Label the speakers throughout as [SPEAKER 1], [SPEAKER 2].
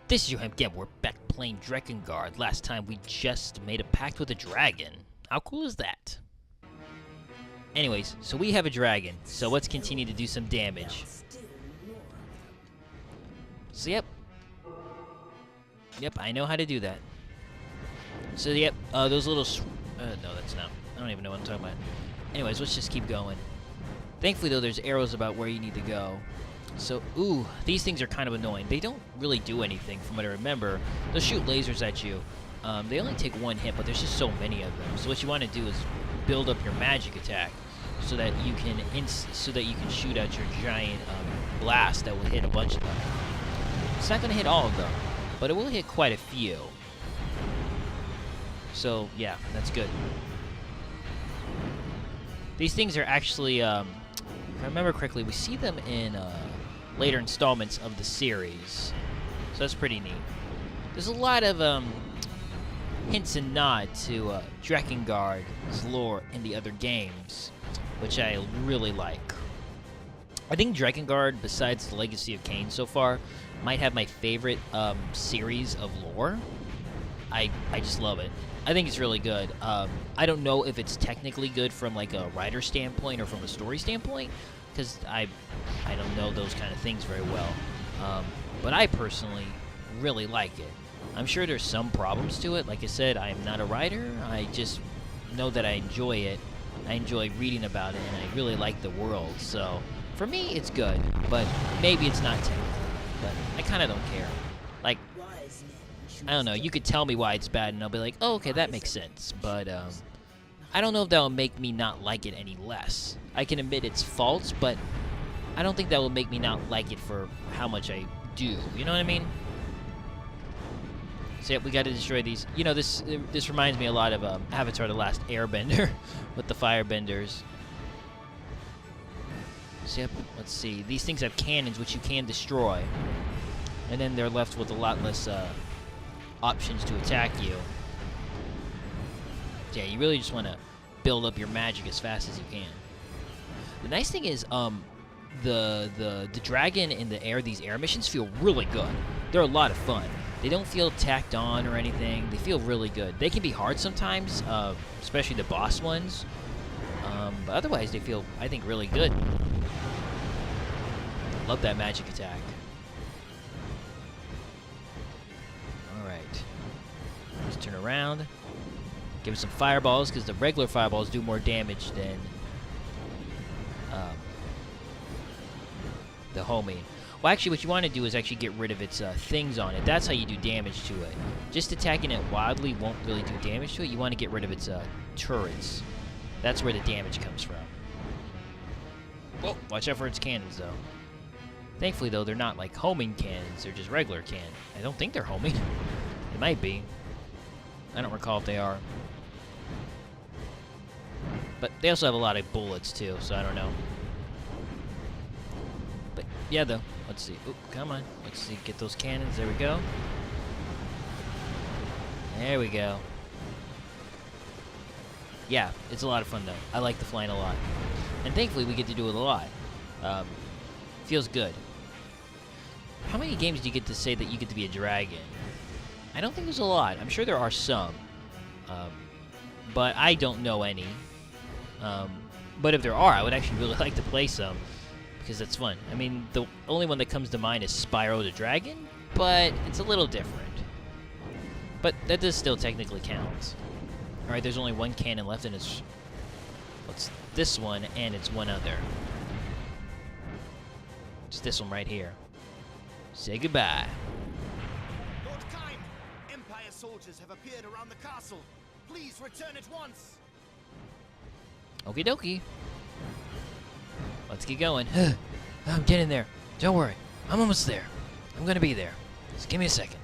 [SPEAKER 1] This is Yohhamgambal. We're back playing Drakengard. Last time we just made a pact with a dragon. How cool is that? Anyways, so we have a dragon, so let's continue to do some damage. So yep, I know how to do that. So yep, those little no, that's not. I don't even know what I'm talking about. Anyways, let's just keep going. Thankfully though, there's arrows about where you need to go. So, ooh, these things are kind of annoying. They don't really do anything from what I remember. They'll shoot lasers at you. They only take one hit, but there's just so many of them. So what you want to do is build up your magic attack so that you can shoot out your giant blast that will hit a bunch of them. It's not going to hit all of them, but it will hit quite a few. So, yeah, that's good. These things are actually, if I remember correctly, we see them in later installments of the series. So that's pretty neat. There's a lot of hints and nods to Drakengard's lore in the other games, which I really like. I think Drakengard, besides the Legacy of Kain so far, might have my favorite series of lore. I just love it. I think it's really good. I don't know if it's technically good from like a writer standpoint or from a story standpoint, because I don't know those kind of things very well. But I personally really like it. I'm sure there's some problems to it. Like I said, I'm not a writer. I just know that I enjoy it. I enjoy reading about it, and I really like the world. So for me, it's good, but maybe it's not technical. But I kind of don't care. Like, I don't know, you could tell me why it's bad, and I'll be like, oh, okay, that makes sense. But I don't know if that will make me not like it any less. I can admit its faults, but I don't think that will make me not like it for how much I do. You know what I mean? So yep, we got to destroy these. You know, this reminds me a lot of Avatar: The Last Airbender with the firebenders. So yep, let's see. These things have cannons, which you can destroy, and then they're left with a lot less options to attack you. Yeah, you really just want to build up your magic as fast as you can. The nice thing is, the dragon in the air, these air missions feel really good. They're a lot of fun. They don't feel tacked on or anything. They feel really good. They can be hard sometimes, especially the boss ones. But otherwise, they feel, I think, really good. Love that magic attack. Alright. Let's turn around. Give him some fireballs, because the regular fireballs do more damage than the homing. Well, actually, what you want to do is actually get rid of its things on it. That's how you do damage to it. Just attacking it wildly won't really do damage to it. You want to get rid of its turrets. That's where the damage comes from. Whoa, watch out for its cannons, though. Thankfully, though, they're not like homing cannons. They're just regular cannons. I don't think they're homing. They might be. I don't recall if they are. But they also have a lot of bullets, too, so I don't know. But, yeah, though. Let's see. Oop, come on. Let's see. Get those cannons. There we go. There we go. Yeah, it's a lot of fun, though. I like the flying a lot. And thankfully, we get to do it a lot. Feels good. How many games do you get to say that you get to be a dragon? I don't think there's a lot. I'm sure there are some. But I don't know any. But if there are, I would actually really like to play some, because that's fun. I mean, the only one that comes to mind is Spyro the Dragon, but it's a little different. But that does still technically count. Alright, there's only one cannon left, and it's this one, and it's one other. It's this one right here. Say goodbye.
[SPEAKER 2] Lord Kain, Empire soldiers have appeared around the castle. Please return at once.
[SPEAKER 1] Okie dokie. Let's get going. I'm getting there. Don't worry. I'm almost there. I'm gonna be there. Just give me a second.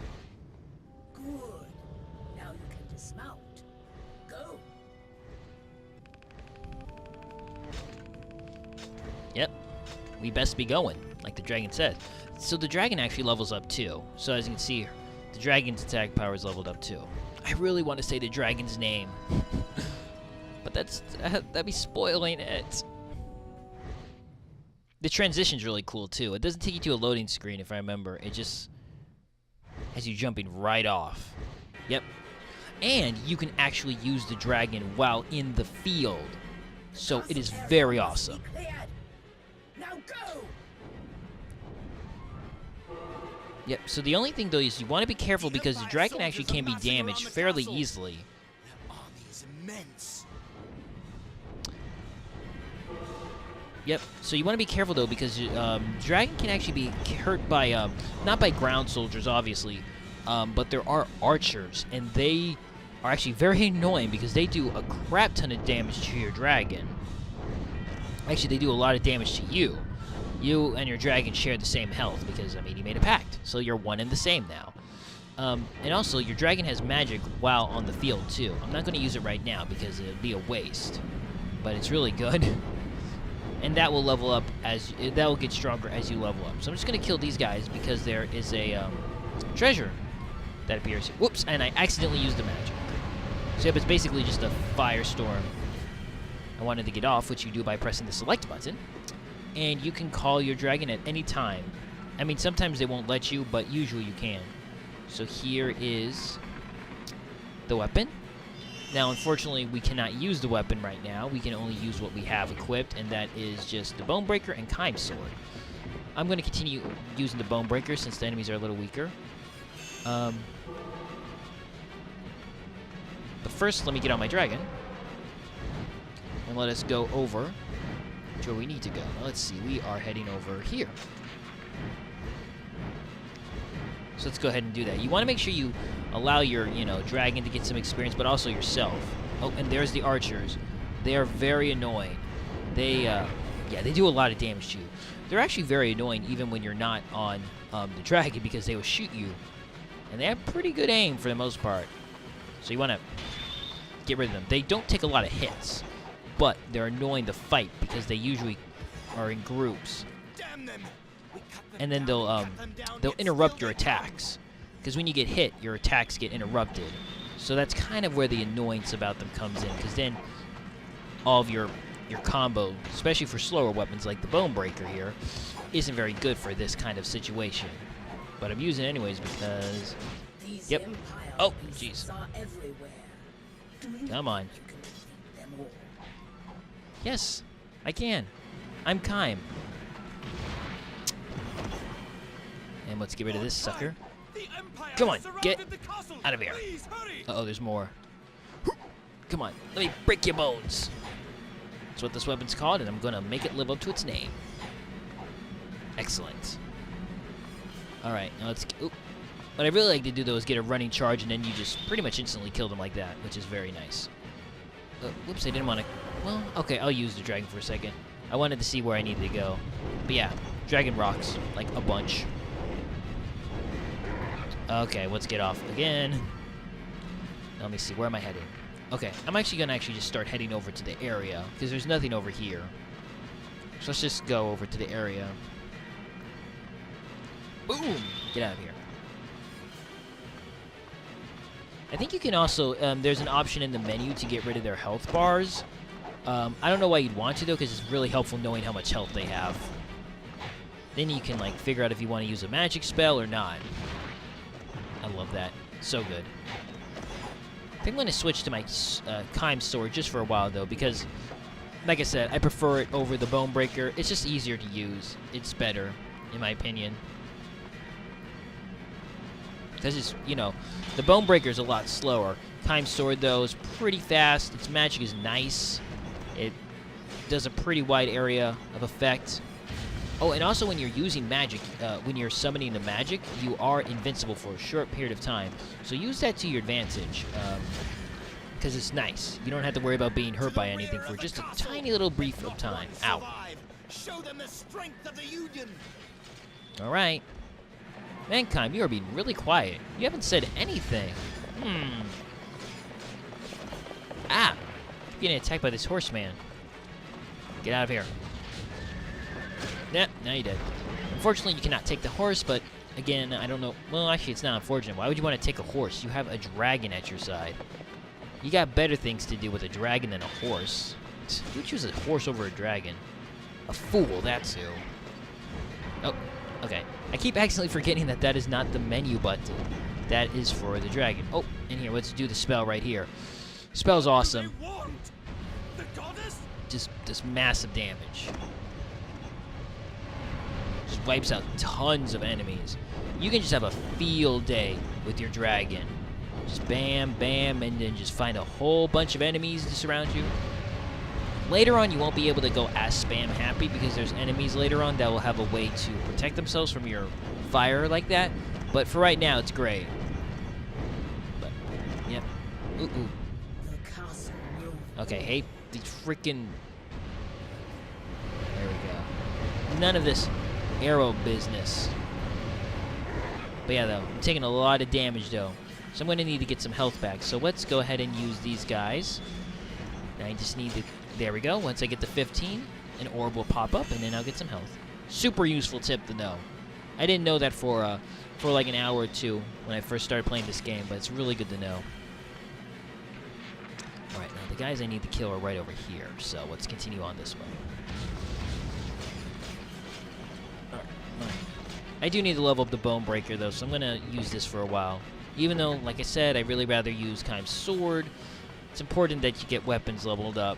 [SPEAKER 3] Good. Now you can dismount. Go.
[SPEAKER 1] Yep. We best be going, like the dragon said. So the dragon actually levels up too. So as you can see, the dragon's attack power is leveled up too. I really want to say the dragon's name. But that'd be spoiling it. The transition's really cool too. It doesn't take you to a loading screen, if I remember. It just as you're jumping right off. Yep. And you can actually use the dragon while in the field. So it is very awesome.
[SPEAKER 3] Now go!
[SPEAKER 1] Yep, so the only thing though is you want to be careful because the dragon actually can be damaged fairly easily.
[SPEAKER 2] Their army is immense.
[SPEAKER 1] Yep, so you want to be careful though because dragon can actually be hurt by, not by ground soldiers obviously, but there are archers and they are actually very annoying because they do a crap ton of damage to your dragon. Actually, they do a lot of damage to you. You and your dragon share the same health because, I mean, you made a pact. So you're one and the same now. And also, your dragon has magic while on the field, too. I'm not going to use it right now because it would be a waste. But it's really good. And that will level up as... that will get stronger as you level up. So I'm just going to kill these guys because there is a treasure that appears here. Whoops, and I accidentally used the magic. So yep, it's basically just a firestorm. I wanted to get off, which you do by pressing the select button. And you can call your dragon at any time. I mean, sometimes they won't let you, but usually you can. So here is the weapon. Now, unfortunately, we cannot use the weapon right now. We can only use what we have equipped, and that is just the Bonebreaker and Kime Sword. I'm going to continue using the Bonebreaker since the enemies are a little weaker. But first, let me get on my dragon. And let us go over to where we need to go. Now, let's see. We are heading over here. So let's go ahead and do that. You want to make sure you allow your, dragon to get some experience, but also yourself. Oh, and there's the archers. They are very annoying. They do a lot of damage to you. They're actually very annoying even when you're not on the dragon because they will shoot you. And they have pretty good aim for the most part. So you want to get rid of them. They don't take a lot of hits, but they're annoying to fight because they usually are in groups.
[SPEAKER 2] Damn them.
[SPEAKER 1] And then they'll interrupt your attacks. Because when you get hit, your attacks get interrupted. So that's kind of where the annoyance about them comes in. Because then all of your combo, especially for slower weapons like the Bonebreaker here, isn't very good for this kind of situation. But I'm using it anyways because... Yep. Oh, jeez. Come on. Yes, I can. I'm Kime. And let's get rid of this sucker. Come on, get out of here. Uh-oh, there's more. Come on, let me break your bones. That's what this weapon's called, and I'm going to make it live up to its name. Excellent. All right, now let's... Oop. What I really like to do, though, is get a running charge, and then you just pretty much instantly kill them like that, which is very nice. Whoops, I didn't want to... Well, okay, I'll use the dragon for a second. I wanted to see where I needed to go. But yeah, dragon rocks, like a bunch. Okay, let's get off again. Now, let me see, where am I heading? Okay, I'm actually going to just start heading over to the area, because there's nothing over here. So let's just go over to the area. Boom! Get out of here. I think you can also, there's an option in the menu to get rid of their health bars. I don't know why you'd want to, though, because it's really helpful knowing how much health they have. Then you can, like, figure out if you want to use a magic spell or not. I love that. So good. I think I'm going to switch to my Kime Sword just for a while, though, because, like I said, I prefer it over the Bonebreaker. It's just easier to use. It's better, in my opinion. Because it's, the Bonebreaker is a lot slower. Kime Sword, though, is pretty fast. Its magic is nice. It does a pretty wide area of effect. Oh, and also when you're using magic, when you're summoning the magic, you are invincible for a short period of time. So use that to your advantage, because it's nice. You don't have to worry about being hurt by anything for just a tiny little brief of time. Ow.
[SPEAKER 2] Show them the strength of the Union.
[SPEAKER 1] All right. Mankind, you are being really quiet. You haven't said anything. Ah! I'm getting attacked by this horseman. Get out of here. Nah, now you're dead. Unfortunately, you cannot take the horse, but again, I don't know. Well, actually, it's not unfortunate. Why would you want to take a horse? You have a dragon at your side. You got better things to do with a dragon than a horse. Who chooses a horse over a dragon? A fool, that's who. Oh, okay. I keep accidentally forgetting that that is not the menu button. That is for the dragon. Oh, and here, let's do the spell right here. Spell's awesome.
[SPEAKER 2] They want the goddess?
[SPEAKER 1] Just massive damage. Just wipes out tons of enemies. You can just have a field day with your dragon. Just bam, bam, and then just find a whole bunch of enemies to surround you. Later on, you won't be able to go as spam happy because there's enemies later on that will have a way to protect themselves from your fire like that. But for right now, it's great. But, yep. Ooh, ooh.
[SPEAKER 3] The castle will
[SPEAKER 1] Okay, hey, these freaking... There we go. None of this arrow business. But yeah, though, I'm taking a lot of damage, though. So I'm going to need to get some health back. So let's go ahead and use these guys. Now I just need to... There we go. Once I get to 15, an orb will pop up, and then I'll get some health. Super useful tip to know. I didn't know that for like an hour or two when I first started playing this game, but it's really good to know. Alright, now the guys I need to kill are right over here, so let's continue on this way. Alright. I do need to level up the Bone Breaker, though, so I'm going to use this for a while. Even though, like I said, I'd really rather use Kaim's sword. It's important that you get weapons leveled up.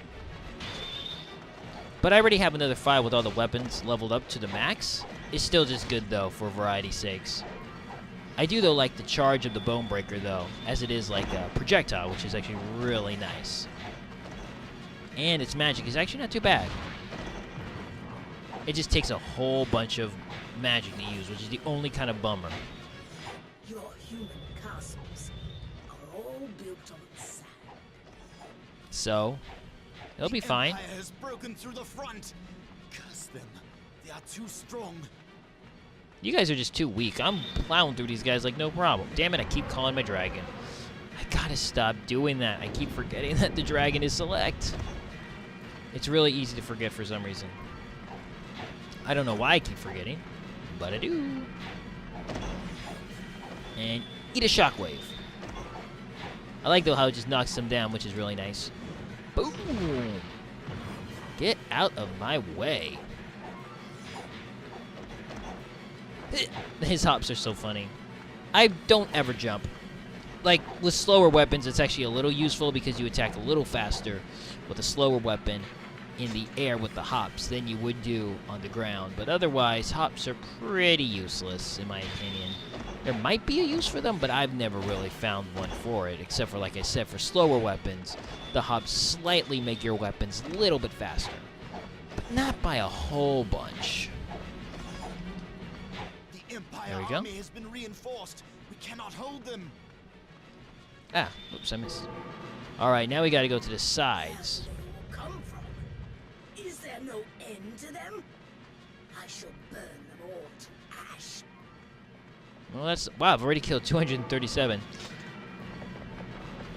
[SPEAKER 1] But I already have another 5 with all the weapons leveled up to the max. It's still just good, though, for variety's sakes. I do, though, like the charge of the Bone Breaker, though, as it is like a projectile, which is actually really nice. And its magic is actually not too bad. It just takes a whole bunch of magic to use, which is the only kind of bummer.
[SPEAKER 3] Your human castles are all built on sand.
[SPEAKER 1] So, it'll be fine.
[SPEAKER 2] The Empire has broken through the front. Curse them. They are too strong.
[SPEAKER 1] You guys are just too weak. I'm plowing through these guys like no problem. Damn it, I keep calling my dragon. I gotta stop doing that. I keep forgetting that the dragon is select. It's really easy to forget for some reason. I don't know why I keep forgetting, but I do. And eat a shockwave. I like, though, how it just knocks them down, which is really nice. Boom! Get out of my way. His hops are so funny. I don't ever jump. Like, with slower weapons, it's actually a little useful because you attack a little faster with a slower weapon in the air with the hops than you would do on the ground. But otherwise, hops are pretty useless, in my opinion. There might be a use for them, but I've never really found one for it, except for, like I said, for slower weapons. The hops slightly make your weapons a little bit faster, but not by a whole bunch.
[SPEAKER 2] The Empire
[SPEAKER 1] There we go.
[SPEAKER 2] army has been reinforced. We cannot hold them.
[SPEAKER 1] Ah, oops, I missed. Alright, now we gotta go to the sides.
[SPEAKER 3] Come from? Is there no end to them? I shall burn them all to ash.
[SPEAKER 1] Well, that's... Wow, I've already killed 237.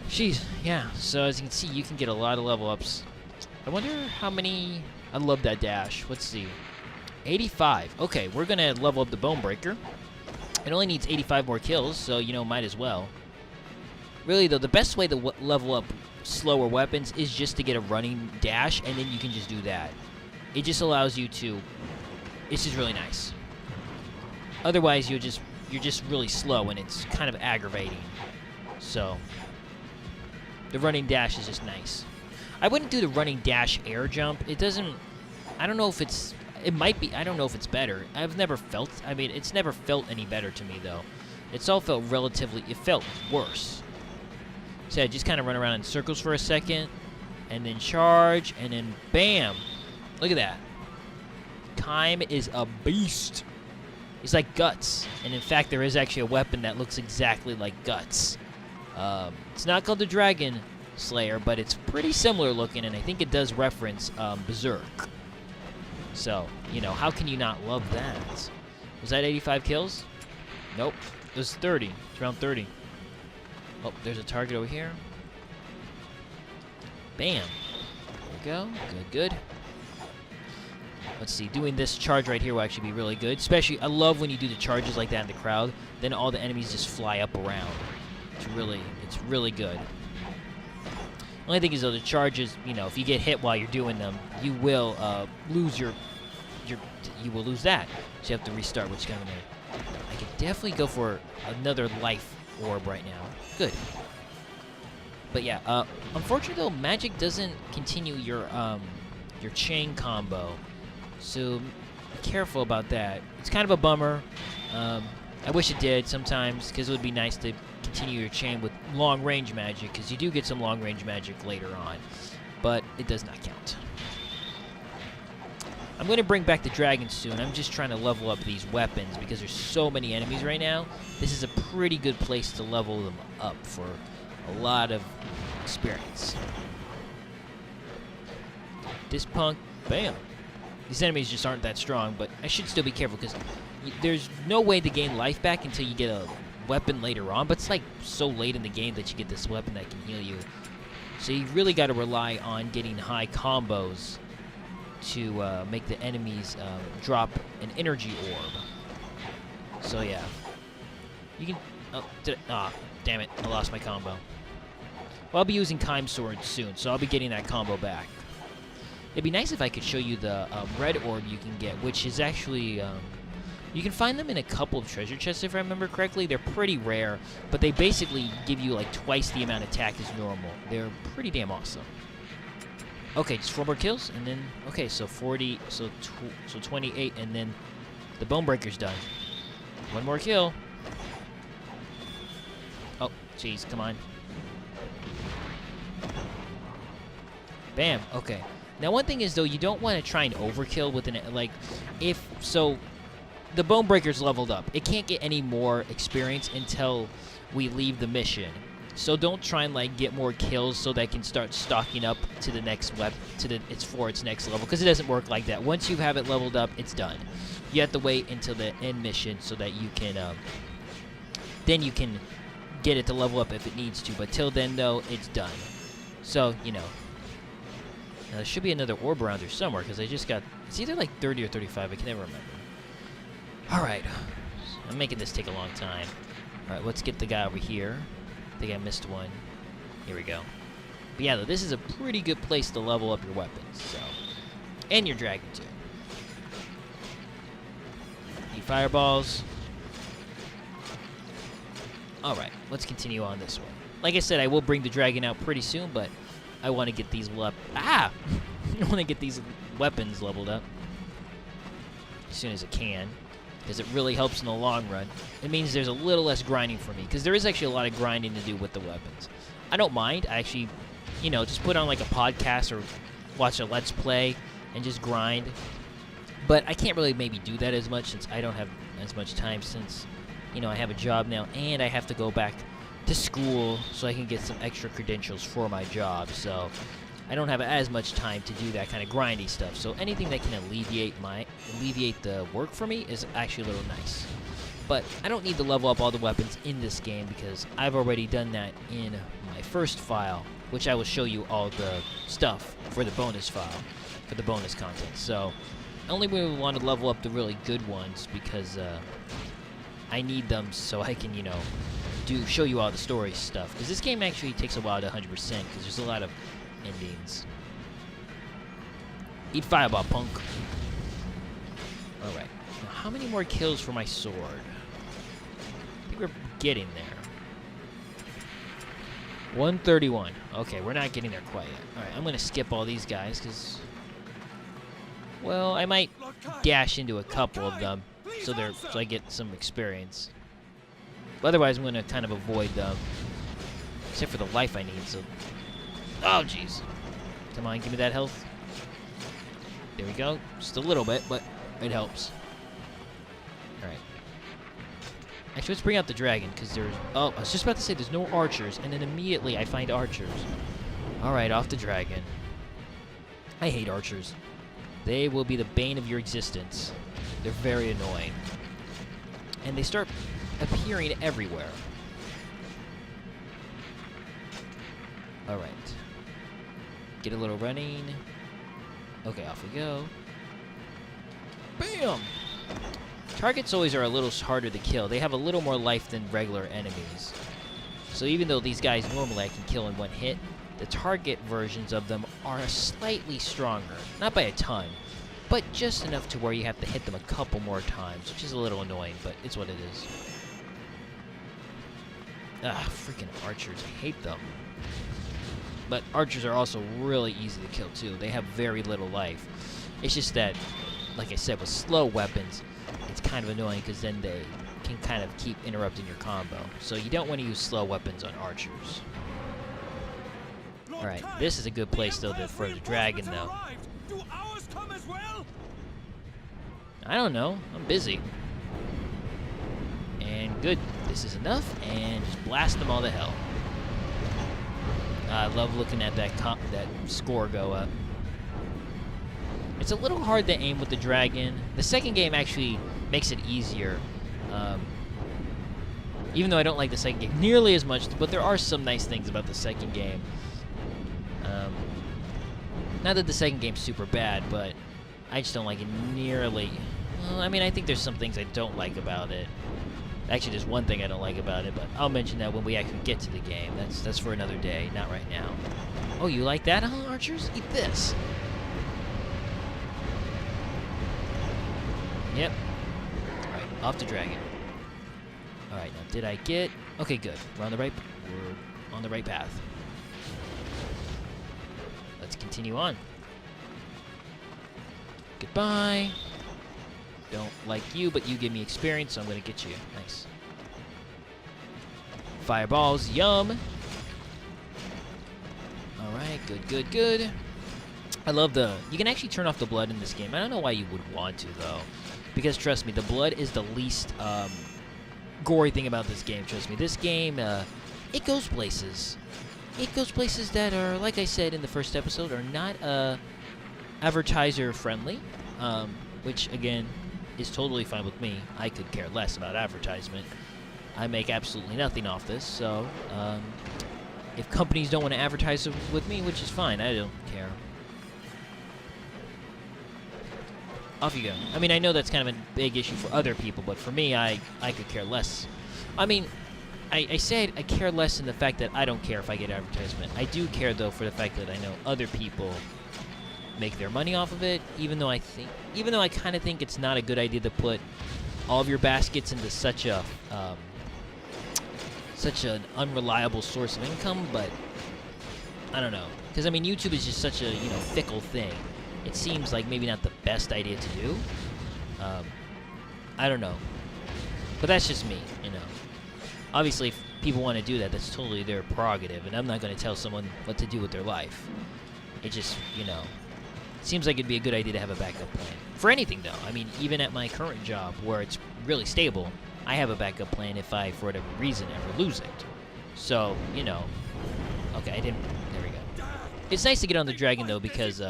[SPEAKER 1] Jeez, yeah. So, as you can see, you can get a lot of level ups. I wonder how many... I love that dash. Let's see. 85. Okay, we're gonna level up the Bone Breaker. It only needs 85 more kills, so, you know, might as well. Really, though, the best way to level up slower weapons is just to get a running dash, and then you can just do that. It just allows you to... It's just really nice. Otherwise, you're just really slow, and it's kind of aggravating. So, the running dash is just nice. I wouldn't do the running dash air jump. It doesn't... I don't know if it's... It might be... I don't know if it's better. I've never felt... I mean, it's never felt any better to me, though. It's all felt relatively... It felt worse. So I just kind of run around in circles for a second, and then charge, and then bam! Look at that. Kaim is a beast. He's like Guts, and in fact, there is actually a weapon that looks exactly like Guts. It's not called the Dragon Slayer, but it's pretty similar looking, and I think it does reference Berserk. So, you know, how can you not love that? Was that 85 kills? Nope. It was 30. It's around 30. Oh, there's a target over here. Bam. There we go. Good, good. Let's see. Doing this charge right here will actually be really good. Especially, I love when you do the charges like that in the crowd. Then all the enemies just fly up around. It's really good. Only thing is, though, the charges, you know, if you get hit while you're doing them, you will lose you will lose that. So you have to restart, which kind of... I could definitely go for another life orb right now. Good. But yeah, unfortunately though, magic doesn't continue your chain combo, so be careful about that. It's kind of a bummer. I wish it did sometimes, because it would be nice to continue your chain with long-range magic, because you do get some long-range magic later on, but it does not count. I'm going to bring back the dragon soon. I'm just trying to level up these weapons, because there's so many enemies right now. This is a pretty good place to level them up for a lot of experience. This punk, bam. These enemies just aren't that strong, but I should still be careful, because there's no way to gain life back until you get a weapon later on, but it's like so late in the game that you get this weapon that can heal you. So you really got to rely on getting high combos to make the enemies drop an energy orb. So yeah. You can... Oh, damn it. I lost my combo. Well, I'll be using Kime Sword soon, so I'll be getting that combo back. It'd be nice if I could show you the red orb you can get, which is actually... you can find them in a couple of treasure chests, if I remember correctly. They're pretty rare, but they basically give you like twice the amount of attack as normal. They're pretty damn awesome. Okay, just 4 more kills, and then... Okay, so 40... So 28, and then the Bone Breaker's done. 1 more kill. Oh, jeez, come on. Bam, okay. Now, one thing is, though, you don't want to try and overkill with an... Like, if... So, the Bone Breaker's leveled up. It can't get any more experience until we leave the mission. So don't try and like get more kills so that it can start stocking up to the next its next level, because it doesn't work like that. Once you have it leveled up, it's done. You have to wait until the end mission so that you can then you can get it to level up if it needs to. But till then, though, it's done. So you know, now, there should be another orb around here somewhere, because I just got... It's either like 30 or 35. I can never remember. All right, I'm making this take a long time. All right, let's get the guy over here. I think I missed one. Here we go. But yeah, though, this is a pretty good place to level up your weapons, so... And your dragon, too. Need fireballs. Alright, let's continue on this way. Like I said, I will bring the dragon out pretty soon, but I want to get these I want to get these weapons leveled up as soon as I can, because it really helps in the long run. It means there's a little less grinding for me, because there is actually a lot of grinding to do with the weapons. I don't mind. I actually, you know, just put on like a podcast or watch a Let's Play and just grind. But I can't really maybe do that as much, since I don't have as much time, since, you know, I have a job now and I have to go back to school so I can get some extra credentials for my job. So I don't have as much time to do that kind of grindy stuff. So anything that can alleviate the work for me is actually a little nice. But I don't need to level up all the weapons in this game, because I've already done that in my first file, which I will show you all the stuff for the bonus file, for the bonus content. So I only really want to level up the really good ones, because I need them so I can, you know, show you all the story stuff. Because this game actually takes a while to 100%, because there's a lot of endings. Eat fireball, punk. Alright. Now, how many more kills for my sword? I think we're getting there. 131. Okay, we're not getting there quite yet. Alright, I'm going to skip all these guys, because... Well, I might dash into a couple of them, so I get some experience. But otherwise, I'm going to kind of avoid them. Except for the life I need, so... Oh, jeez. Come on, give me that health. There we go. Just a little bit, but it helps. Alright. Actually, let's bring out the dragon, because there's... Oh, I was just about to say there's no archers, and then immediately I find archers. Alright, off the dragon. I hate archers. They will be the bane of your existence. They're very annoying. And they start appearing everywhere. Alright. Get a little running. Okay, off we go. Bam! Targets always are a little harder to kill. They have a little more life than regular enemies. So even though these guys normally I can kill in one hit, the target versions of them are slightly stronger. Not by a ton, but just enough to where you have to hit them a couple more times, which is a little annoying, but it's what it is. Ah, freaking archers. I hate them. But archers are also really easy to kill, too. They have very little life. It's just that, like I said, with slow weapons, it's kind of annoying because then they can kind of keep interrupting your combo. So you don't want to use slow weapons on archers. Alright, this is a good place, though, for the dragon, though.
[SPEAKER 2] Do ours come as well?
[SPEAKER 1] I don't know. I'm busy. And good. This is enough. And just blast them all to hell. I love looking at that score go up. It's a little hard to aim with the dragon. The second game actually makes it easier. Even though I don't like the second game nearly as much, but there are some nice things about the second game. Not that the second game's super bad, but I just don't like it nearly. Well, I mean, I think there's some things I don't like about it. Actually, there's one thing I don't like about it, but I'll mention that when we actually get to the game. That's for another day, not right now. Oh, you like that, huh, archers? Eat this. Yep. Alright, off the dragon. Alright, now did I get... Okay, good. We're on the right path. Let's continue on. Goodbye. Don't like you, but you give me experience, so I'm going to get you. Nice. Fireballs, yum. Alright, good. I love the... You can actually turn off the blood in this game. I don't know why you would want to, though. Because, trust me, the blood is the least gory thing about this game. Trust me. This game, it goes places. It goes places that are, like I said in the first episode, are not advertiser-friendly. Which, again, is totally fine with me. I could care less about advertisement. I make absolutely nothing off this, so if companies don't want to advertise with me, which is fine, I don't care. Off you go. I mean, I know that's kind of a big issue for other people, but for me, I could care less. I mean, I say I care less in the fact that I don't care if I get advertisement. I do care, though, for the fact that I know other people make their money off of it, even though I kind of think it's not a good idea to put all of your baskets into such an unreliable source of income, but I don't know, because I mean YouTube is just such a fickle thing. It seems like maybe not the best idea to do. I don't know, but that's just me, Obviously, if people want to do that, that's totally their prerogative, and I'm not going to tell someone what to do with their life. It just, seems like it'd be a good idea to have a backup plan. For anything, though. I mean, even at my current job, where it's really stable, I have a backup plan if I, for whatever reason, ever lose it. So, Okay, I didn't... There we go. It's nice to get on the dragon, though, because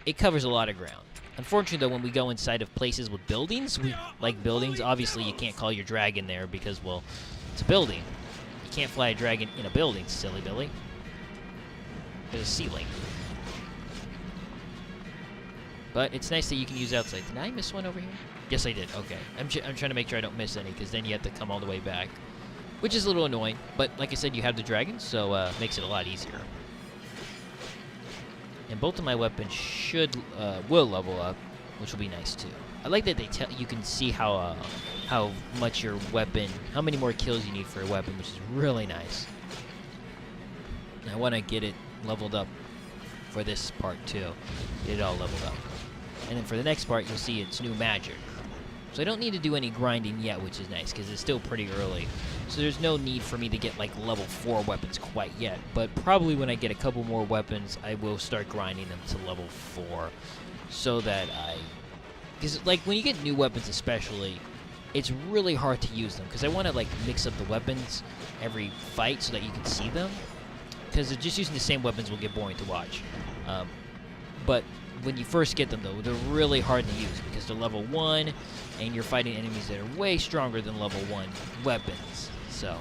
[SPEAKER 1] it covers a lot of ground. Unfortunately, though, when we go inside of places with buildings, obviously you can't call your dragon there because, well, it's a building. You can't fly a dragon in a building, silly Billy. There's a ceiling. But it's nice that you can use outside. Did I miss one over here? Yes, I did. Okay. I'm trying to make sure I don't miss any, because then you have to come all the way back. Which is a little annoying. But like I said, you have the dragon, so it makes it a lot easier. And both of my weapons will level up, which will be nice, too. I like that you can see how much your weapon, how many more kills you need for a weapon, which is really nice. And I want to get it leveled up for this part, too. Get it all leveled up. And then for the next part, you'll see its new magic. So I don't need to do any grinding yet, which is nice, because it's still pretty early. So there's no need for me to get, like, level 4 weapons quite yet. But probably when I get a couple more weapons, I will start grinding them to level 4. So that because, like, when you get new weapons especially, it's really hard to use them. Because I want to, like, mix up the weapons every fight so that you can see them. Because just using the same weapons will get boring to watch. But when you first get them, though, they're really hard to use because they're level 1, and you're fighting enemies that are way stronger than level 1 weapons. So,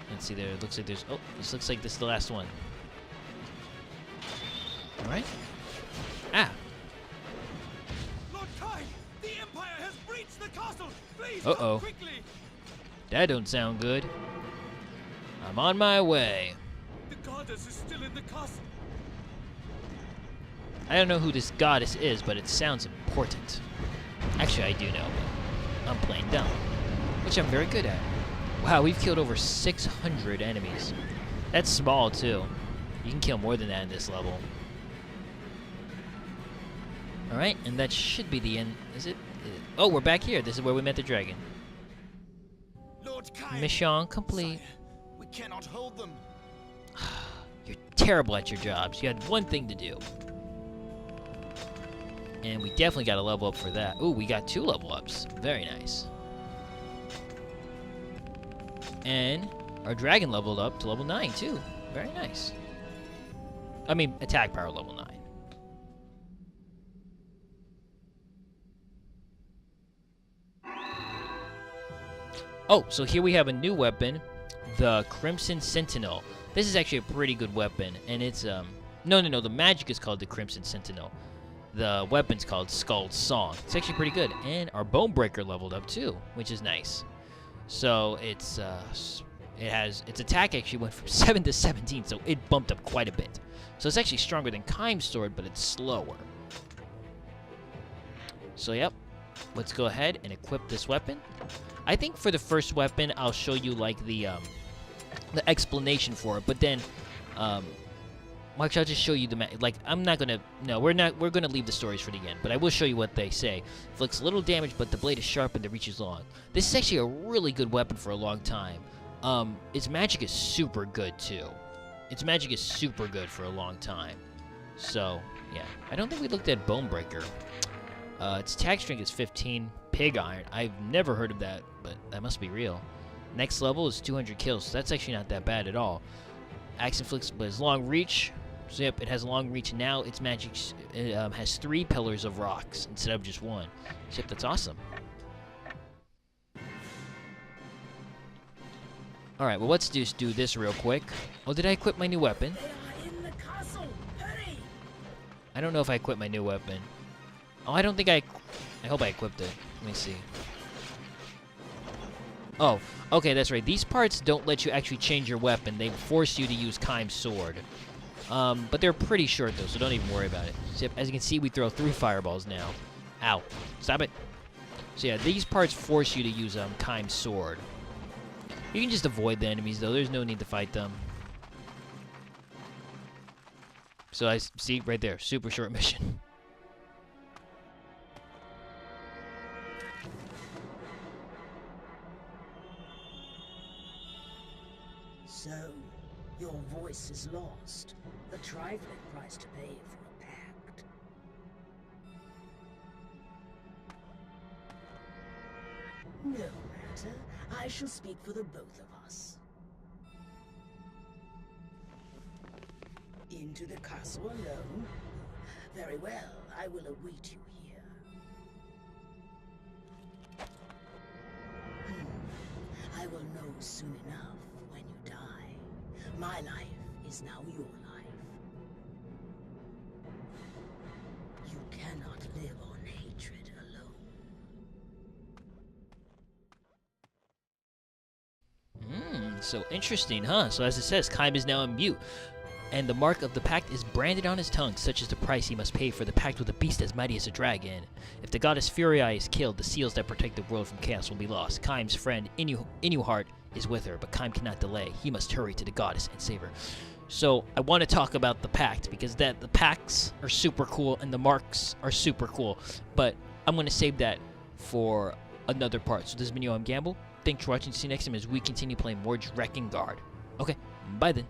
[SPEAKER 1] let's see there. It looks like there's... Oh, this looks like this is the last one. Alright. Ah!
[SPEAKER 2] Lord Kai, the Empire has breached the castle! Please,
[SPEAKER 1] Uh-oh.
[SPEAKER 2] come quickly!
[SPEAKER 1] That don't sound good. I'm on my way.
[SPEAKER 2] The goddess is still in the castle.
[SPEAKER 1] I don't know who this goddess is, but it sounds important. Actually, I do know, but I'm playing dumb, which I'm very good at. Wow, we've killed over 600 enemies. That's small, too. You can kill more than that in this level. Alright, and that should be the end. Is it? Oh, we're back here. This is where we met the dragon.
[SPEAKER 2] Lord Kaim,
[SPEAKER 1] Mission complete.
[SPEAKER 2] sire, we cannot hold them.
[SPEAKER 1] You're terrible at your jobs. You had one thing to do. And we definitely got to level up for that. Ooh, we got 2 level ups. Very nice. And our dragon leveled up to level 9, too. Very nice. I mean, attack power level 9. Oh, so here we have a new weapon, the Crimson Sentinel. This is actually a pretty good weapon, and it's, no, the magic is called the Crimson Sentinel. The weapon's called Skull's Song. It's actually pretty good, and our Bone Breaker leveled up too, which is nice. So it's, its attack actually went from 7 to 17, so it bumped up quite a bit. So it's actually stronger than Kaim's sword, but it's slower. So yep, let's go ahead and equip this weapon. I think for the first weapon, I'll show you like the explanation for it, but then, Mark, I'll just show you the like. I'm not gonna. No, we're not. We're gonna leave the stories for the end, but I will show you what they say. Inflicts little damage, but the blade is sharp and the reach is long. This is actually a really good weapon for a long time. Its magic is super good too. Its magic is super good for a long time. So yeah, I don't think we looked at Bone Breaker. Its attack strength is 15. Pig Iron. I've never heard of that, but that must be real. Next level is 200 kills, so that's actually not that bad at all. Axe inflicts, but it's long reach. So yep, it has a long reach. Now its magic has 3 pillars of rocks instead of just 1. So yep, that's awesome. Alright, well let's just do this real quick. Oh, did I equip my new weapon?
[SPEAKER 3] They are in the castle. Hurry!
[SPEAKER 1] I don't know if I equipped my new weapon. Oh, I don't think I hope I equipped it. Let me see. Oh, okay, that's right. These parts don't let you actually change your weapon. They force you to use Kaim's sword. But they're pretty short, though, so don't even worry about it. So, as you can see, we throw 3 fireballs now. Ow. Stop it. So, yeah, these parts force you to use Kaim's sword. You can just avoid the enemies, though. There's no need to fight them. So, I see right there. Super short mission.
[SPEAKER 3] So, your voice is lost. A trifling price to pay for a pact. No matter. I shall speak for the both of us. Into the castle alone? Very well. I will await you here. I will know soon enough. My life is now your life. You cannot live on hatred alone.
[SPEAKER 1] So interesting, huh? So as it says, Kaim is now in mute, and the mark of the pact is branded on his tongue, such as the price he must pay for the pact with a beast as mighty as a dragon. If the goddess Furii is killed, the seals that protect the world from chaos will be lost. Kaim's friend, Inuheart, is with her, but Kaim cannot delay. He must hurry to the goddess and save her. So I want to talk about the pact, because the pacts are super cool and the marks are super cool, but I'm going to save that for another part. So this has been Yohhamgambal. Thanks for watching. See you next time as we continue playing more Drakengard. Okay, bye then.